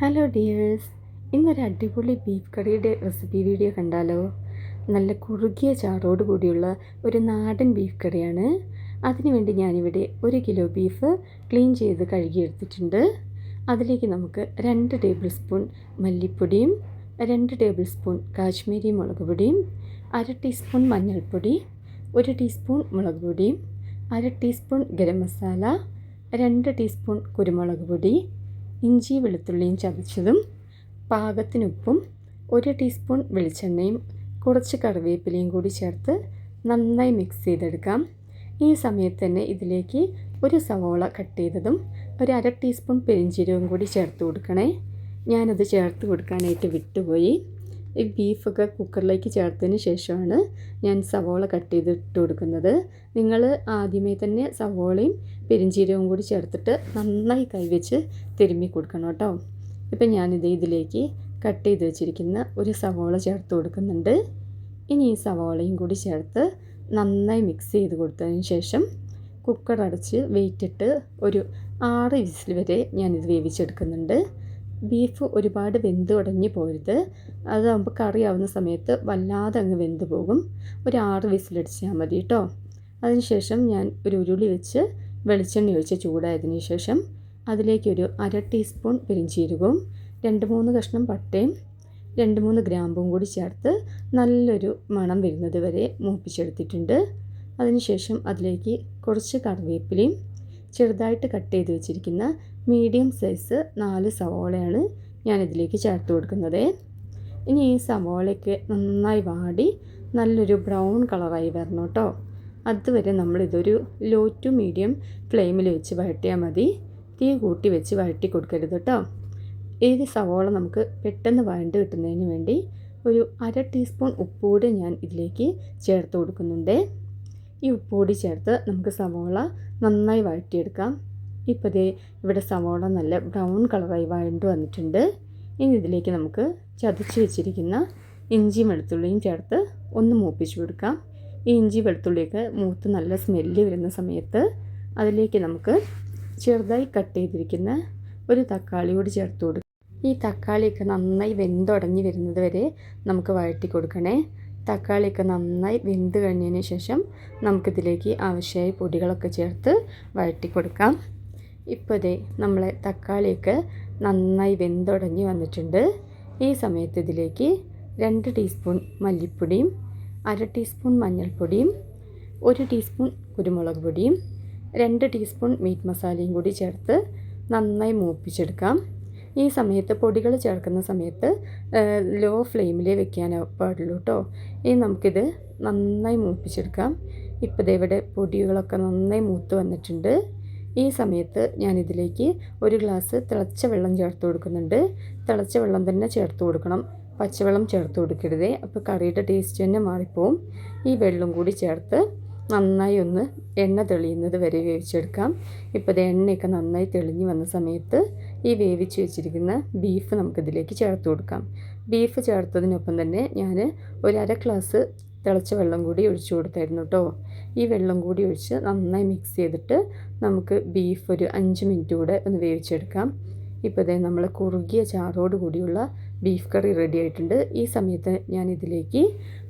Hello dears, ഇന്നൊരു അടിപൊളി beef കറിയുടെ റെസിപ്പി വീഡിയോ കണ്ടാലോ? നല്ല കുറുകിയ ചാറോട് കൂടിയുള്ള ഒരു നാടൻ ബീഫ് കറിയാണ്. അതിനുവേണ്ടി ഞാനിവിടെ 1 കിലോ ബീഫ് ക്ലീൻ ചെയ്ത് കഴുകിയെടുത്തിട്ടുണ്ട്. അതിലേക്ക് നമുക്ക് 2 ടേബിൾ സ്പൂൺ മല്ലിപ്പൊടിയും 2 ടേബിൾ സ്പൂൺ കാശ്മീരി മുളക് പൊടിയും 1/2 ടീസ്പൂൺ മഞ്ഞൾപ്പൊടി, 1 ടീസ്പൂൺ മുളക് പൊടിയും 1/2 ടീസ്പൂൺ ഗരം മസാല, 2 ടീസ്പൂൺ കുരുമുളക് പൊടി, ഇഞ്ചി വെളുത്തുള്ളിയും ചതച്ചതും, പാകത്തിനുപ്പും, 1 ടീസ്പൂൺ വെളിച്ചെണ്ണയും കുറച്ച് കറിവേപ്പിലയും കൂടി ചേർത്ത് നന്നായി മിക്സ് ചെയ്തെടുക്കാം. ഈ സമയത്ത് തന്നെ ഇതിലേക്ക് ഒരു സവോള കട്ട് ചെയ്തതും 1/2 ടീസ്പൂൺ പെരിഞ്ചീരകവും കൂടി ചേർത്ത് കൊടുക്കണേ. ഞാനത് ചേർത്ത് കൊടുക്കാനായിട്ട് വിട്ടുപോയി. ഈ ബീഫൊക്കെ കുക്കറിലേക്ക് ചേർത്തതിന് ശേഷമാണ് ഞാൻ സവോള കട്ട് ചെയ്തിട്ട് കൊടുക്കുന്നത്. നിങ്ങൾ ആദ്യമേ തന്നെ സവോളയും പെരിഞ്ചീരകവും കൂടി ചേർത്തിട്ട് നന്നായി കൈവച്ച് തിരുമ്മി കൊടുക്കണം കേട്ടോ. ഇപ്പം ഞാനിത് ഇതിലേക്ക് കട്ട് ചെയ്ത് വെച്ചിരിക്കുന്ന ഒരു സവോള ചേർത്ത് കൊടുക്കുന്നുണ്ട്. ഇനി ഈ സവോളയും കൂടി ചേർത്ത് നന്നായി മിക്സ് ചെയ്ത് കൊടുത്തതിന് ശേഷം കുക്കർ അടച്ച് വെയിറ്റിട്ട് ഒരു 6 വിസിൽ വരെ ഞാനിത് വേവിച്ചെടുക്കുന്നുണ്ട്. ബീഫ് ഒരുപാട് വെന്ത് ഉടഞ്ഞു പോരുത്. അതാകുമ്പോൾ കറിയാവുന്ന സമയത്ത് വല്ലാതെ അങ്ങ് വെന്ത് പോകും. ഒരു 6 വിസിലടിച്ചാൽ മതി കേട്ടോ. അതിനുശേഷം ഞാൻ ഒരു ഉരുളി വെച്ച് വെളിച്ചെണ്ണ ഒഴിച്ച് ചൂടായതിനു ശേഷം അതിലേക്കൊരു 1/2 ടീസ്പൂൺ പെരിഞ്ചീരകവും 2-3 കഷ്ണം പട്ടയും 2-3 ഗ്രാമ്പും കൂടി ചേർത്ത് നല്ലൊരു മണം വരുന്നത് വരെ മൂപ്പിച്ചെടുത്തിട്ടുണ്ട്. അതിനുശേഷം അതിലേക്ക് കുറച്ച് കറിവേപ്പിലയും ചെറുതായിട്ട് കട്ട് ചെയ്ത് വെച്ചിരിക്കുന്ന മീഡിയം സൈസ് 4 സവോളയാണ് ഞാനിതിലേക്ക് ചേർത്ത് കൊടുക്കുന്നത്. ഇനി ഈ സവോളയ്ക്ക് നന്നായി വാടി നല്ലൊരു ബ്രൗൺ കളറായി വരണം കേട്ടോ. അതുവരെ നമ്മളിതൊരു ലോ ടു മീഡിയം ഫ്ലെയിമിൽ വെച്ച് വഴറ്റിയാൽ മതി. തീ കൂട്ടി വെച്ച് വഴറ്റി കൊടുക്കരുത് കേട്ടോ. ഈ സവോള നമുക്ക് പെട്ടെന്ന് വഴണ്ട് കിട്ടുന്നതിന് വേണ്ടി ഒരു 1/2 ടീസ്പൂൺ ഉപ്പ് കൂടി ഞാൻ ഇതിലേക്ക് ചേർത്ത് കൊടുക്കുന്നുണ്ട്. ഈ ഉപ്പുപൊടി ചേർത്ത് നമുക്ക് സവോള നന്നായി വഴറ്റിയെടുക്കാം. ഇപ്പോൾ ദേ ഇവിടെ സവോള നല്ല ബ്രൗൺ കളറായി വഴണ്ട് വന്നിട്ടുണ്ട്. ഇനി ഇതിലേക്ക് നമുക്ക് ചതച്ച് വെച്ചിരിക്കുന്ന ഇഞ്ചിയും വെളുത്തുള്ളിയും ചേർത്ത് ഒന്ന് മൂപ്പിച്ച് കൊടുക്കാം. ഈ ഇഞ്ചി വെളുത്തുള്ളിയൊക്കെ മൂത്ത് നല്ല സ്മെല്ല് വരുന്ന സമയത്ത് അതിലേക്ക് നമുക്ക് ചെറുതായി കട്ട് ചെയ്തിരിക്കുന്ന ഒരു തക്കാളി കൂടി ചേർത്ത് കൊടുക്കാം. ഈ തക്കാളിയൊക്കെ നന്നായി വെന്തുടഞ്ഞ് വരുന്നത് വരെ നമുക്ക് വഴറ്റി കൊടുക്കണേ. തക്കാളിയൊക്കെ നന്നായി വെന്ത് കഴിഞ്ഞതിന് ശേഷം നമുക്കിതിലേക്ക് ആവശ്യമായ പൊടികളൊക്കെ ചേർത്ത് വഴറ്റി കൊടുക്കാം. ഇപ്പോൾ ദേ നമ്മളെ തക്കാളിയൊക്കെ നന്നായി വെന്തുടഞ്ഞ് വന്നിട്ടുണ്ട്. ഈ സമയത്ത് ഇതിലേക്ക് 2 ടീസ്പൂൺ മല്ലിപ്പൊടിയും 1/2 ടീസ്പൂൺ മഞ്ഞൾപ്പൊടിയും 1 ടീസ്പൂൺ കുരുമുളക് പൊടിയും 2 ടീസ്പൂൺ മീറ്റ് മസാലയും കൂടി ചേർത്ത് നന്നായി മൂപ്പിച്ചെടുക്കാം. ഈ സമയത്ത് പൊടികൾ ചേർക്കുന്ന സമയത്ത് ലോ ഫ്ലെയിമിൽ വെക്കാൻ പാടുള്ളൂ കേട്ടോ. ഇനി നമുക്കിത് നന്നായി മൂപ്പിച്ചെടുക്കാം. ഇപ്പോൾ ഇവിടെ പൊടികളൊക്കെ നന്നായി മൂത്ത് വന്നിട്ടുണ്ട്. ഈ സമയത്ത് ഞാനിതിലേക്ക് 1 ഗ്ലാസ് തിളച്ച വെള്ളം ചേർത്ത് കൊടുക്കുന്നുണ്ട്. തിളച്ച വെള്ളം തന്നെ ചേർത്ത് കൊടുക്കണം, പച്ചവെള്ളം ചേർത്ത് കൊടുക്കരുതേ. അപ്പോൾ കറിയുടെ ടേസ്റ്റ് തന്നെ മാറിപ്പോവും. ഈ വെള്ളം കൂടി ചേർത്ത് നന്നായി ഒന്ന് എണ്ണ തെളിയുന്നത് വരെ വേവിച്ചെടുക്കാം. ഇപ്പോൾ എണ്ണയൊക്കെ നന്നായി തെളിഞ്ഞ് വന്ന സമയത്ത് ഈ വേവിച്ച് വെച്ചിരിക്കുന്ന ബീഫ് നമുക്കിതിലേക്ക് ചേർത്ത് കൊടുക്കാം. ബീഫ് ചേർത്തതിനൊപ്പം തന്നെ ഞാൻ ഒരു 1/2 ഗ്ലാസ് തിളച്ച വെള്ളം കൂടി ഒഴിച്ചു കൊടുത്തായിരുന്നു കേട്ടോ. ഈ വെള്ളം കൂടി ഒഴിച്ച് നന്നായി മിക്സ് ചെയ്തിട്ട് നമുക്ക് ബീഫ് ഒരു 5 മിനിറ്റ് കൂടെ ഒന്ന് വേവിച്ചെടുക്കാം. ഇപ്പോൾ നമ്മൾ കുറുകിയ ചാറോട് കൂടിയുള്ള ബീഫ് കറി റെഡി ആയിട്ടുണ്ട്. ഈ സമയത്ത് ഞാനിതിലേക്ക്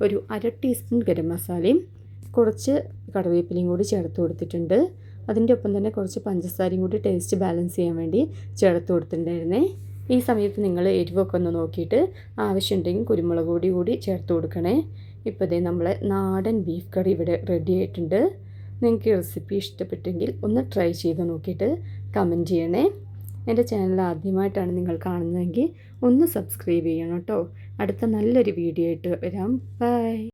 ഒരു 1/2 ടീസ്പൂൺ ഗരം മസാലയും കുറച്ച് കറിവേപ്പിലയും കൂടി ചേർത്ത് കൊടുത്തിട്ടുണ്ട്. അതിൻ്റെ ഒപ്പം തന്നെ കുറച്ച് പഞ്ചസാരയും കൂടി ടേസ്റ്റ് ബാലൻസ് ചെയ്യാൻ വേണ്ടി ചേർത്ത് കൊടുത്തിട്ടുണ്ടായിരുന്നേ. ഈ സമയത്ത് നിങ്ങൾ എരിവൊക്കെ ഒന്ന് നോക്കിയിട്ട് ആവശ്യമുണ്ടെങ്കിൽ കുരുമുളക് പൊടി കൂടി ചേർത്ത് കൊടുക്കണേ. ഇപ്പോൾ നമ്മളെ നാടൻ ബീഫ് കറി ഇവിടെ റെഡി ആയിട്ടുണ്ട്. നിങ്ങൾക്ക് ഈ റെസിപ്പി ഇഷ്ടപ്പെട്ടെങ്കിൽ ഒന്ന് ട്രൈ ചെയ്ത് നോക്കിയിട്ട് കമൻറ്റ് ചെയ്യണേ. എൻ്റെ ചാനൽ ആദ്യമായിട്ടാണ് നിങ്ങൾ കാണുന്നതെങ്കിൽ ഒന്ന് സബ്സ്ക്രൈബ് ചെയ്യണം കേട്ടോ. അടുത്ത നല്ലൊരു വീഡിയോ ആയിട്ട് വരാം. ബൈ.